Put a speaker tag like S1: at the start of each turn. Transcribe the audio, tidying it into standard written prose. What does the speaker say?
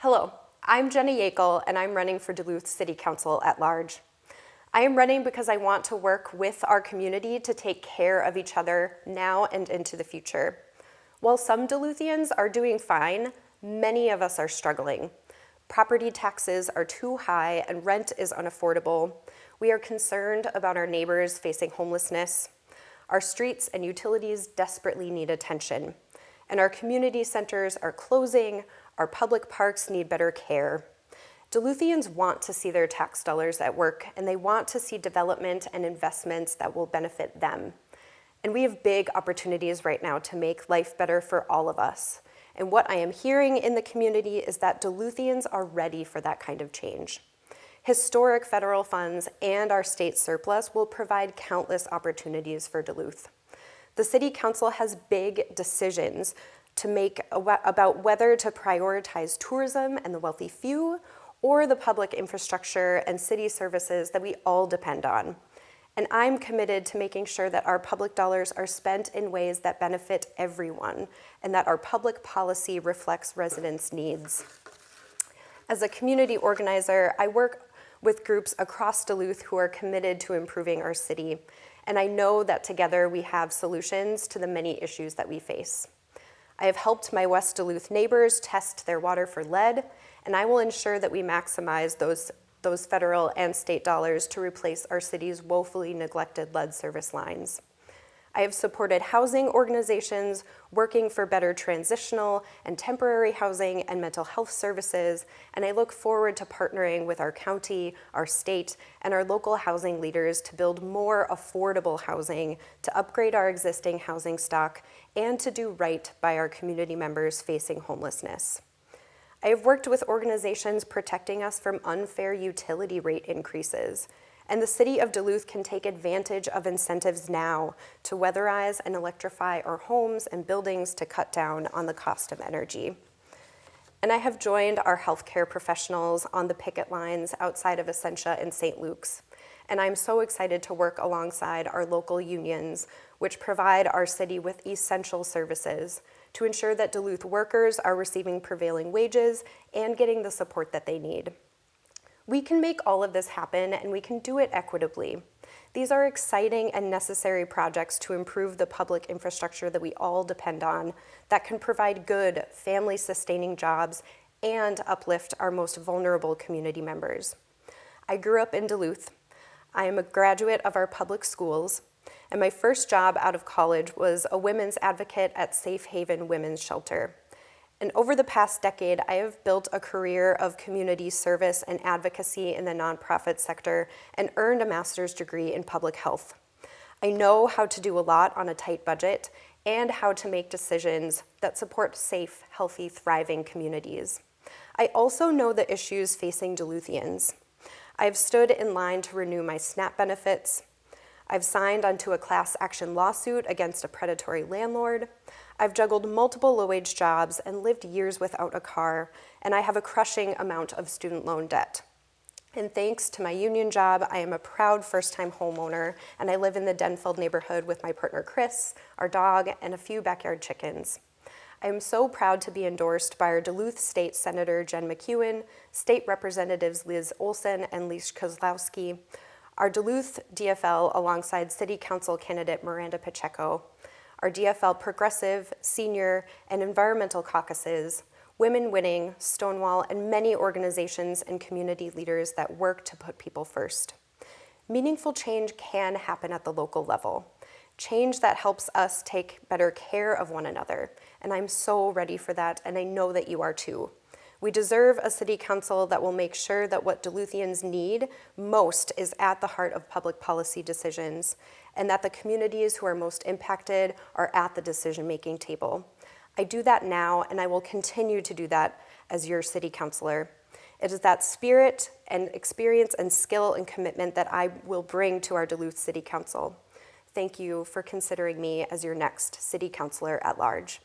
S1: Hello, I'm Jenna Yeakle, and I'm running for Duluth City Council at large. I am running because I want to work with our community to take care of each other now and into the future. While some Duluthians are doing fine, many of us are struggling. Property taxes are too high and rent is unaffordable. We are concerned about our neighbors facing homelessness. Our streets and utilities desperately need attention. And our community centers are closing, our public parks need better care. Duluthians want to see their tax dollars at work, and they want to see development and investments that will benefit them. And we have big opportunities right now to make life better for all of us. And what I am hearing in the community is that Duluthians are ready for that kind of change. Historic federal funds and our state surplus will provide countless opportunities for Duluth. The City Council has big decisions to make about whether to prioritize tourism and the wealthy few or the public infrastructure and city services that we all depend on. And I'm committed to making sure that our public dollars are spent in ways that benefit everyone and that our public policy reflects residents' needs. As a community organizer, I work with groups across Duluth who are committed to improving our city, and I know that together we have solutions to the many issues that we face. I have helped my West Duluth neighbors test their water for lead, and I will ensure that we maximize those federal and state dollars to replace our city's woefully neglected lead service lines. I have supported housing organizations working for better transitional and temporary housing and mental health services, and I look forward to partnering with our county, our state, and our local housing leaders to build more affordable housing, to upgrade our existing housing stock, and to do right by our community members facing homelessness. I have worked with organizations protecting us from unfair utility rate increases, and the City of Duluth can take advantage of incentives now to weatherize and electrify our homes and buildings to cut down on the cost of energy. And I have joined our healthcare professionals on the picket lines outside of Essentia and St. Luke's. And I'm so excited to work alongside our local unions, which provide our city with essential services to ensure that Duluth workers are receiving prevailing wages and getting the support that they need. We can make all of this happen, and we can do it equitably. These are exciting and necessary projects to improve the public infrastructure that we all depend on, that can provide good, family-sustaining jobs and uplift our most vulnerable community members. I grew up in Duluth. I am a graduate of our public schools, and my first job out of college was a women's advocate at Safe Haven Women's Shelter. And over the past decade, I have built a career of community service and advocacy in the nonprofit sector and earned a master's degree in public health. I know how to do a lot on a tight budget and how to make decisions that support safe, healthy, thriving communities. I also know the issues facing Duluthians. I've stood in line to renew my SNAP benefits. I've signed onto a class action lawsuit against a predatory landlord. I've juggled multiple low-wage jobs and lived years without a car, and I have a crushing amount of student loan debt. And thanks to my union job, I am a proud first-time homeowner, and I live in the Denfeld neighborhood with my partner Chris, our dog, and a few backyard chickens. I am so proud to be endorsed by our Duluth State Senator Jen McEwen, State Representatives Liz Olson and Leash Kozlowski, our Duluth DFL alongside City Council candidate Miranda Pacheco, our DFL Progressive, Senior, and Environmental Caucuses, Women Winning, Stonewall, and many organizations and community leaders that work to put people first. Meaningful change can happen at the local level. Change that helps us take better care of one another, and I'm so ready for that, and I know that you are too. We deserve a city council that will make sure that what Duluthians need most is at the heart of public policy decisions, and that the communities who are most impacted are at the decision-making table. I do that now, and I will continue to do that as your city councilor. It is that spirit and experience and skill and commitment that I will bring to our Duluth City Council. Thank you for considering me as your next city councilor at large.